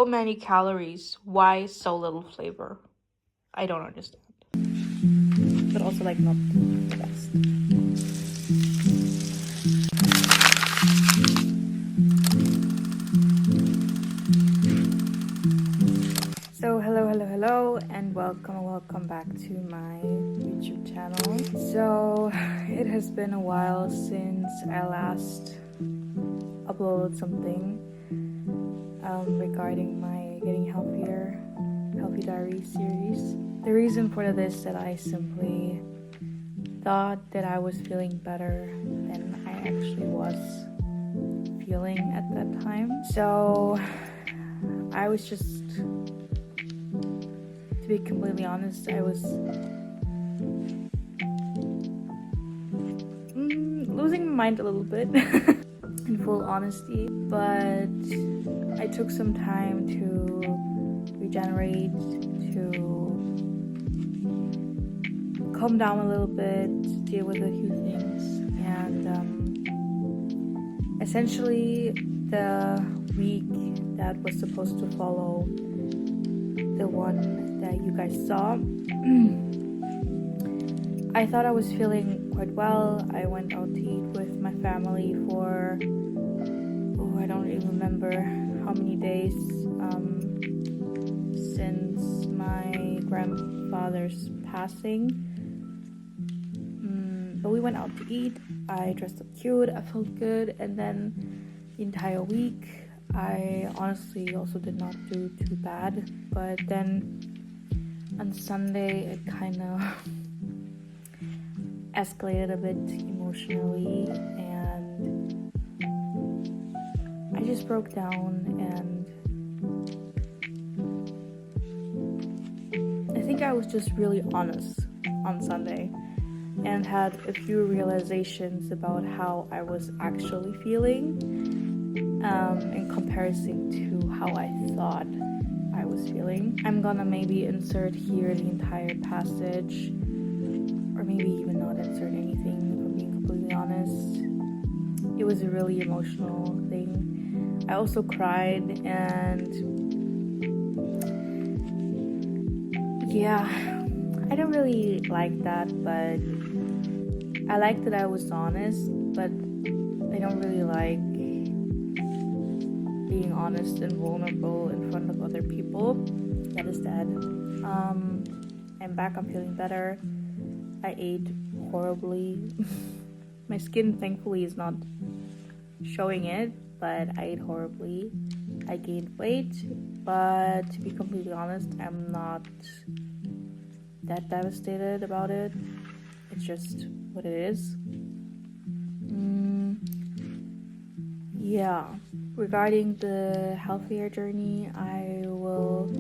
So many calories. Why so little flavor? I don't understand. But also like not the best. So hello and welcome back to my YouTube channel. So it has been a while since I last uploaded something regarding my Getting Healthy Diaries series. The reason for this is that I simply thought that I was feeling better than I actually was feeling at that time. So I was just, to be completely honest, I was losing my mind a little bit in full honesty, but I took some time to regenerate, to calm down a little bit, deal with a few things, and essentially the week that was supposed to follow the one that you guys saw, I thought I was feeling quite well. I went out to eat with my family for I don't even remember how many days since my grandfather's passing. But we went out to eat. I dressed up cute, I felt good, and then the entire week I honestly also did not do too bad. But then on Sunday it kind of escalated a bit emotionally, and I just broke down, and I think I was just really honest on Sunday and had a few realizations about how I was actually feeling in comparison to how I thought I was feeling. I'm gonna maybe insert here the entire passage, or maybe even not insert anything, if I'm being completely honest. It was a really emotional thing. I also cried, and yeah, I don't really like that, but I like that I was honest, but I don't really like being honest and vulnerable in front of other people. That is that. I'm back, I'm feeling better. I ate horribly. My skin thankfully is not showing it, but I ate horribly. I gained weight, but to be completely honest, I'm not that devastated about it. It's just what it is. Yeah, regarding the healthier journey, I will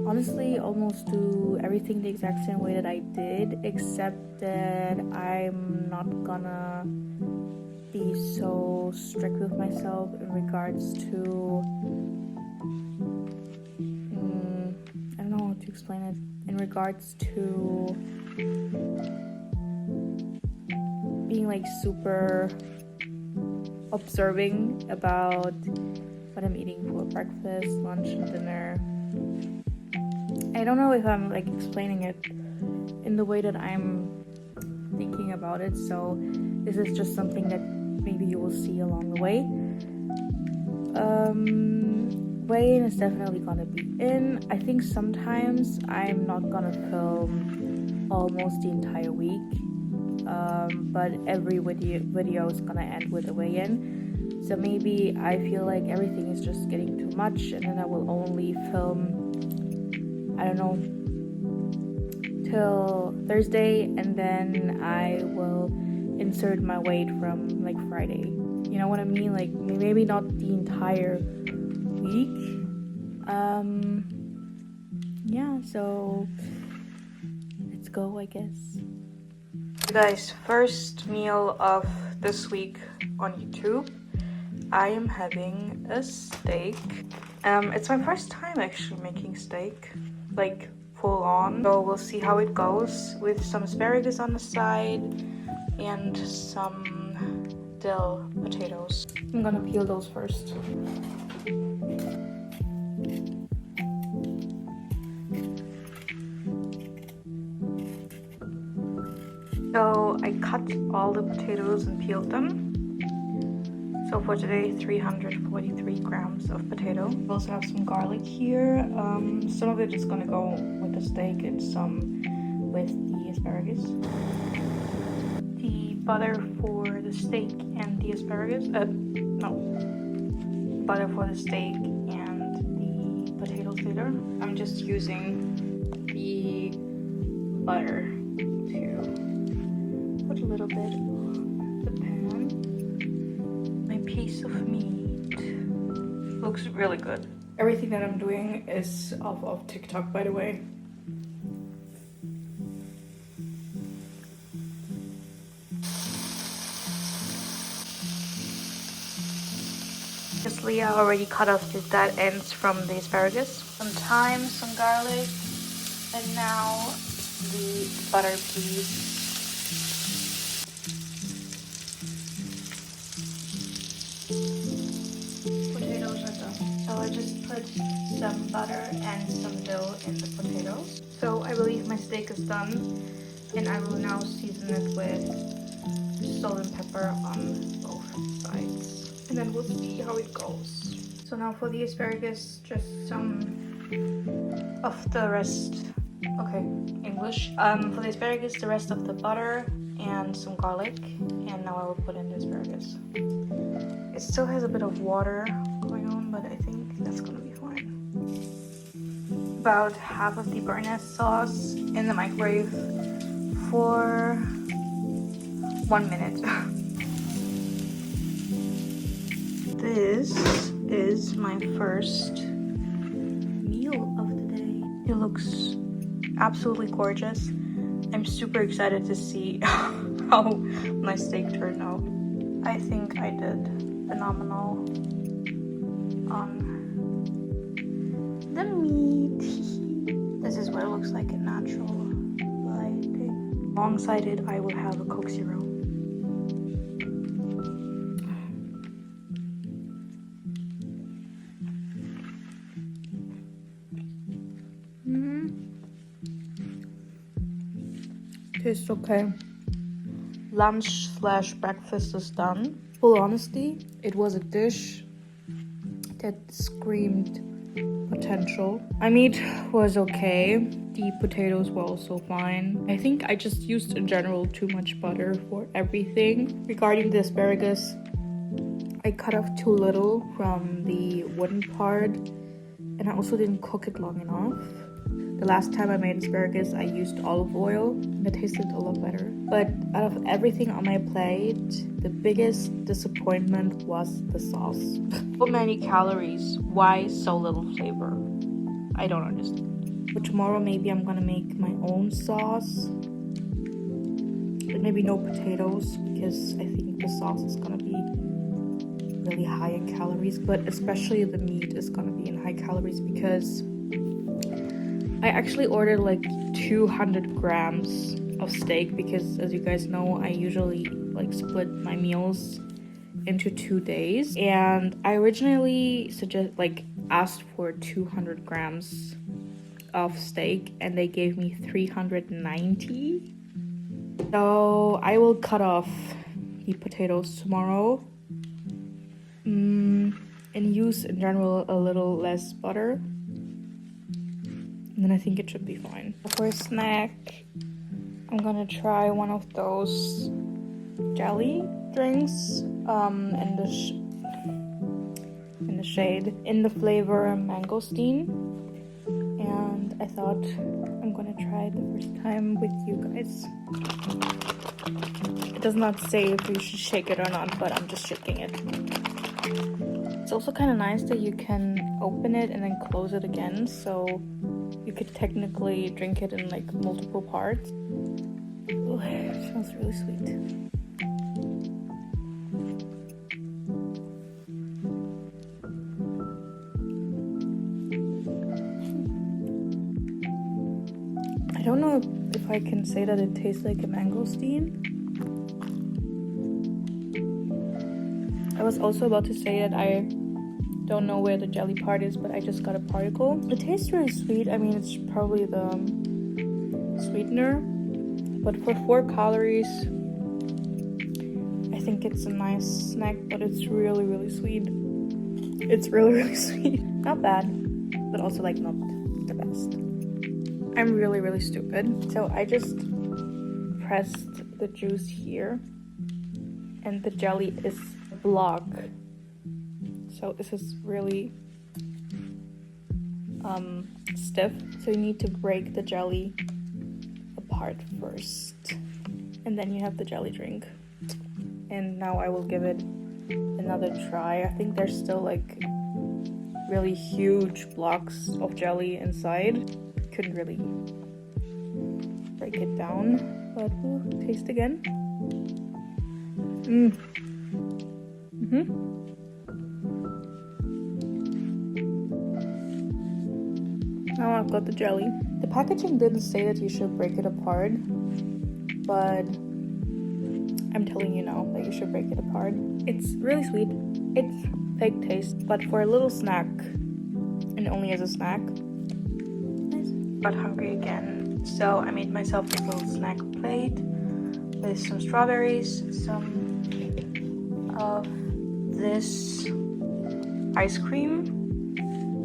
honestly almost do everything the exact same way that I did, except that I'm not gonna be so strict with myself in regards to I don't know how to explain it, in regards to being like super observing about what I'm eating for breakfast, lunch, and dinner. I don't know if I'm like explaining it in the way that I'm thinking about it, so this is just something that maybe you will see along the way. Weigh-in is definitely gonna be in. I think sometimes I'm not gonna film almost the entire week, but every video is gonna end with a weigh-in. So maybe I feel like everything is just getting too much, and then I will only film, I don't know, till Thursday, and then I will insert my weight from like Friday. You know what I mean? Like maybe not the entire week. Yeah, so let's go, I guess. Guys, first meal of this week on YouTube. I am having a steak. It's my first time actually making steak, like full on. So we'll see how it goes, with some asparagus on the side and some dill potatoes. I'm gonna peel those first. So I cut all the potatoes and peeled them. So for today, 343 grams of potato. We also have some garlic here. Some of it is gonna go with the steak and some with the asparagus. The butter for the steak and the asparagus, butter for the steak and the potatoes later. I'm just using the butter to put a little bit on the pan. My piece of meat looks really good. Everything that I'm doing is off of TikTok, by the way. Just Leah already cut off the dead ends from the asparagus. Some thyme, some garlic, and now the butter piece. Potatoes are done. So I just put some butter and some dough in the potatoes. So I believe my steak is done, and I will now season it with salt and pepper on both sides. And then we'll see how it goes. So now for the asparagus, just some of the rest. Okay, English. For the asparagus, the rest of the butter and some garlic. And now I will put in the asparagus. It still has a bit of water going on, but I think that's gonna be fine. About half of the béarnaise sauce in the microwave for 1 minute. This is my first meal of the day. It looks absolutely gorgeous. I'm super excited to see how my steak turned out. I think I did phenomenal on the meat. This is what it looks like in natural lighting. Alongside it, I will have a Coke Zero. Tastes okay. Lunch/breakfast is done. Full honesty, it was a dish that screamed potential. My meat was okay. The potatoes were also fine. I think I just used in general too much butter for everything. Regarding the asparagus, I cut off too little from the wooden part, and I also didn't cook it long enough. The last time I made asparagus, I used olive oil, and it tasted a lot better. But out of everything on my plate, the biggest disappointment was the sauce. So many calories, why so little flavor? I don't understand. But tomorrow maybe I'm gonna make my own sauce. But maybe no potatoes, because I think the sauce is gonna be really high in calories. But especially the meat is gonna be in high calories, because I actually ordered like 200 grams of steak, because as you guys know, I usually like split my meals into 2 days, and I originally asked for 200 grams of steak, and they gave me 390. So I will cut off the potatoes tomorrow, and use in general a little less butter. And then I think it should be fine. For a snack, I'm gonna try one of those jelly drinks in the shade, in the flavor mangosteen. And I thought I'm gonna try it the first time with you guys. It does not say if you should shake it or not, but I'm just shaking it. It's also kind of nice that you can open it and then close it again, so you could technically drink it in like multiple parts. Ooh, it smells really sweet. I don't know if I can say that it tastes like a mangosteen. I was also about to say that I don't know where the jelly part is, but I just got a particle. It tastes really sweet. I mean, it's probably the sweetener, But for 4 calories, I think it's a nice snack, but it's really, really sweet. It's really, really sweet. Not bad, but also like not the best. I'm really, really stupid. So I just pressed the juice here, and the jelly is a block. So this is really stiff. So you need to break the jelly apart first, and then you have the jelly drink. And now I will give it another try. I think there's still like really huge blocks of jelly inside. Couldn't really break it down, but we'll taste again. Now I've got the jelly. The packaging didn't say that you should break it apart, but I'm telling you now that you should break it apart. It's really sweet. It's fake taste, but for a little snack, and only as a snack, nice. Got hungry again, so I made myself a little snack plate with some strawberries, some of this ice cream.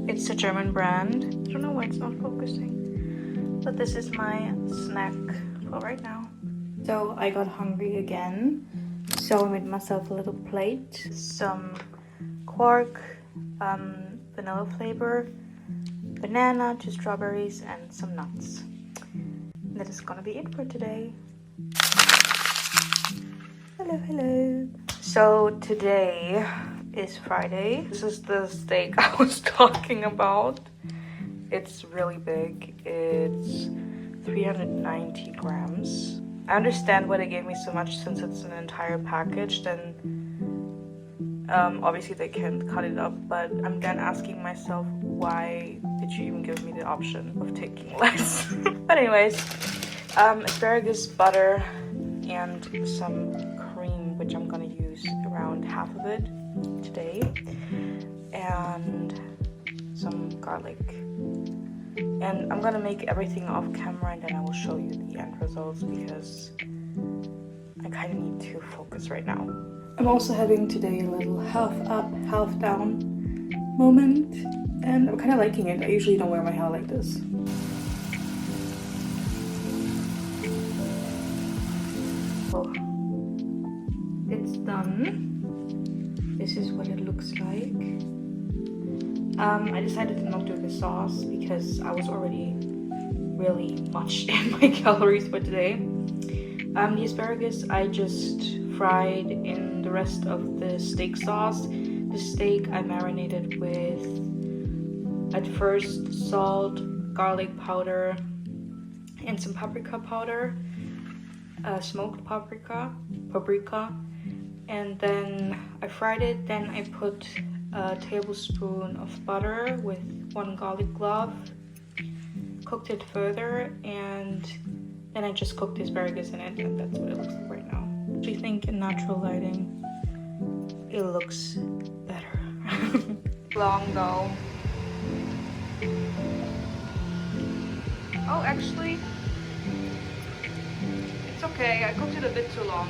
It's a German brand. I don't know why it's not focusing, but this is my snack for right now. So I got hungry again, so I made myself a little plate. Some quark, vanilla flavor, banana, 2 strawberries, and some nuts. And that is gonna be it for today. Hello, hello. So today is Friday. This is the steak I was talking about. It's really big. It's 390 grams. I understand why they gave me so much, since it's an entire package. Then obviously they can't cut it up, but I'm then asking myself, why did you even give me the option of taking less? But anyways, asparagus, butter, and some cream, which I'm gonna use around half of it today, and some garlic. And I'm gonna make everything off camera, and then I will show you the end results, because I kind of need to focus right now. I'm also having today a little half up, half down moment, and I'm kind of liking it. I usually don't wear my hair like this. Oh, it's done. This is what it looks like. I decided to not do the sauce because I was already really much in my calories for today. The asparagus I just fried in the rest of the steak sauce. The steak I marinated with, at first, salt, garlic powder, and some paprika powder, smoked paprika, and then I fried it. Then I put a tablespoon of butter with 1 garlic clove, cooked it further, and then I just cooked the asparagus in it, and that's what it looks like right now. I actually think in natural lighting it looks better. Long though. Oh, actually, it's okay. I cooked it a bit too long.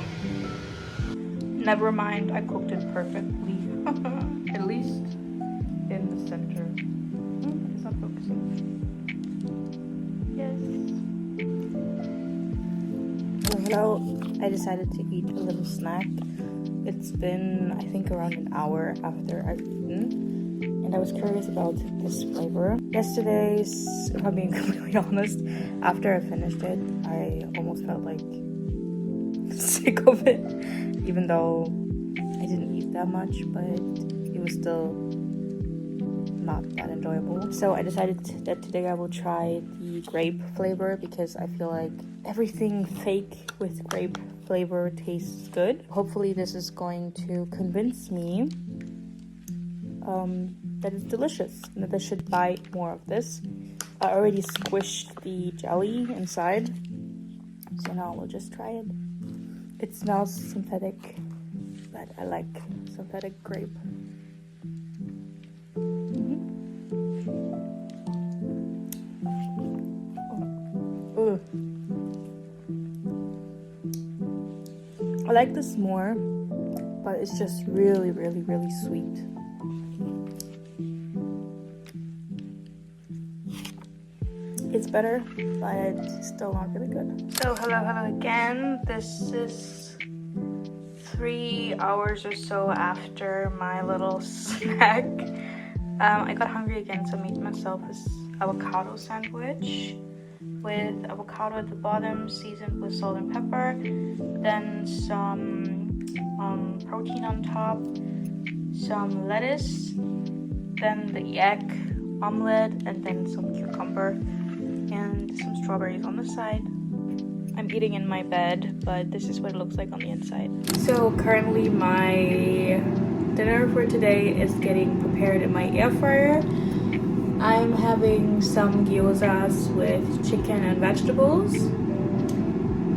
Never mind, I cooked it perfectly. At least in the center. It's not focusing. Yes. Hello. I decided to eat a little snack. It's been, I think, around an hour after I've eaten, and I was curious about this flavor. Yesterday's, if I'm being completely honest, after I finished it, I almost felt like sick of it, even though I didn't eat that much, but it was still not that enjoyable. So I decided that today I will try the grape flavor, because I feel like everything fake with grape flavor tastes good. Hopefully this is going to convince me that it's delicious and that I should buy more of this. I already squished the jelly inside, so now we'll just try it. It smells synthetic, but I like synthetic grape. like this more, but it's just really, really, really sweet. It's better, but still not really good. So hello again. This is 3 hours or so after my little snack. I got hungry again, so I made myself this avocado sandwich with avocado at the bottom, seasoned with salt and pepper, then some protein on top, some lettuce, then the egg omelette, and then some cucumber and some strawberries on the side. I'm eating in my bed, but this is what it looks like on the inside. So currently my dinner for today is getting prepared in my air fryer. I'm having some gyozas with chicken and vegetables,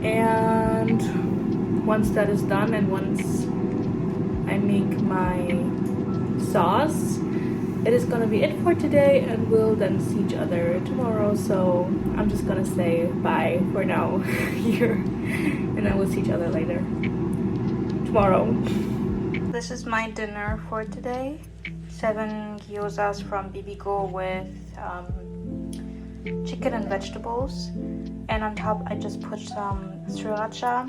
and once that is done and once I make my sauce, it is gonna be it for today, and we'll then see each other tomorrow. So I'm just gonna say bye for now here, and then we'll see each other later tomorrow. This is my dinner for today. 7 gyozas from Bibigo with chicken and vegetables, and on top I just put some sriracha,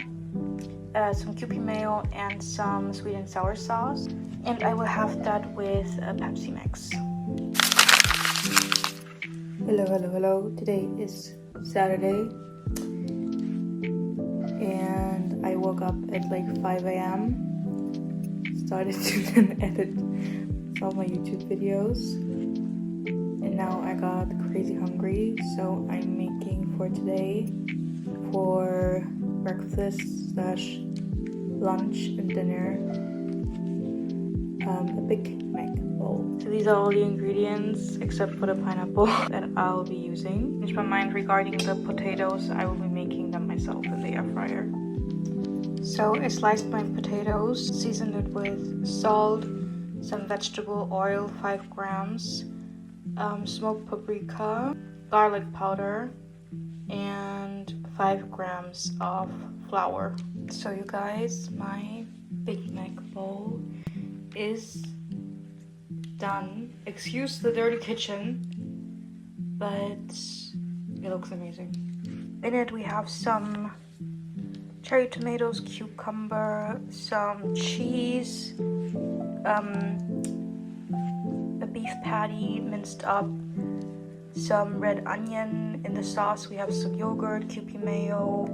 some Kewpie mayo, and some sweet and sour sauce, and I will have that with a Pepsi Max. Hello. Today is Saturday, and I woke up at like 5 a.m. Started to then edit some of my YouTube videos, and now I got crazy hungry, so I'm making for today, for breakfast / lunch and dinner, a Big Mac bowl. So these are all the ingredients except for the pineapple that I'll be using. Changed my mind regarding the potatoes. I will be making them myself in the air fryer. So I sliced my potatoes, seasoned it with salt, some vegetable oil, 5 grams, smoked paprika, garlic powder, and 5 grams of flour. So you guys, my Big Mac bowl is done. Excuse the dirty kitchen, but it looks amazing. In it we have some cherry tomatoes, cucumber, some cheese, a beef patty minced up, some red onion. In the sauce we have some yogurt, Kewpie mayo,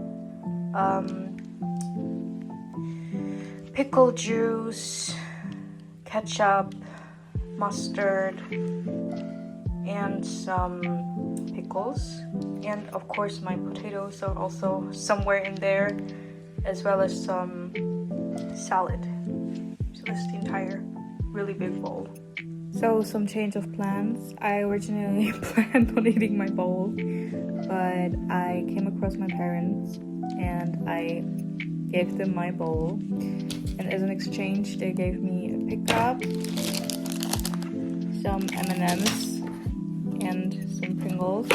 pickle juice, ketchup, mustard, and some pickles. And of course my potatoes are also somewhere in there, as well as some salad. So this is the entire really big bowl. So some change of plans. I originally planned on eating my bowl, but I came across my parents and I gave them my bowl, and as an exchange they gave me a pickup, some M&Ms, and some Pringles,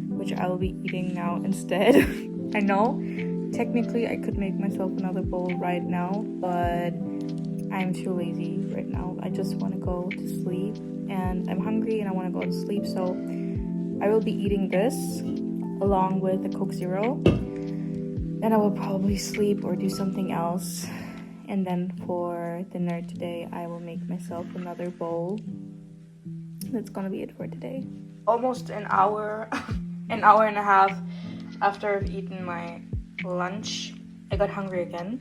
which I will be eating now instead. I know technically I could make myself another bowl right now, but I'm too lazy right now. I just want to go to sleep, and I'm hungry and I want to go to sleep, so I will be eating this along with the Coke Zero, and I will probably sleep or do something else. And then for dinner today I will make myself another bowl. That's gonna be it for today. Almost an hour and a half after I've eaten my lunch, I got hungry again,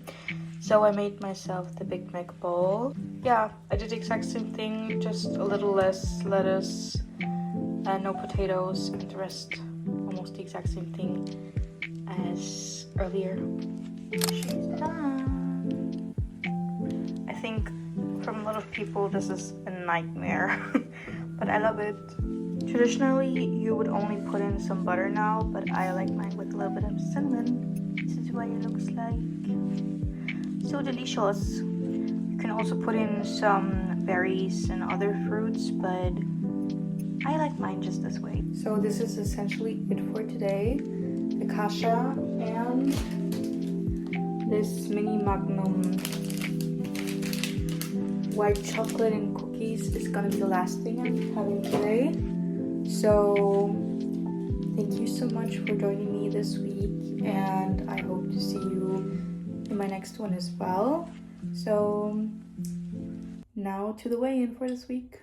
so I made myself the Big Mac bowl. Yeah, I did the exact same thing, just a little less lettuce and no potatoes, and the rest almost the exact same thing as earlier. She's done. I think from a lot of people this is a nightmare, but I love it. Traditionally you would only put in some butter now, but I like mine with a little bit of cinnamon. This is what it looks like. So delicious. You can also put in some berries and other fruits, but I like mine just this way. So this is essentially it for today. The kasha and this mini magnum white chocolate and cookies is gonna be the last thing I'm having today. So thank you so much for joining me this week, and I hope to see you in my next one as well. So now to the weigh-in for this week.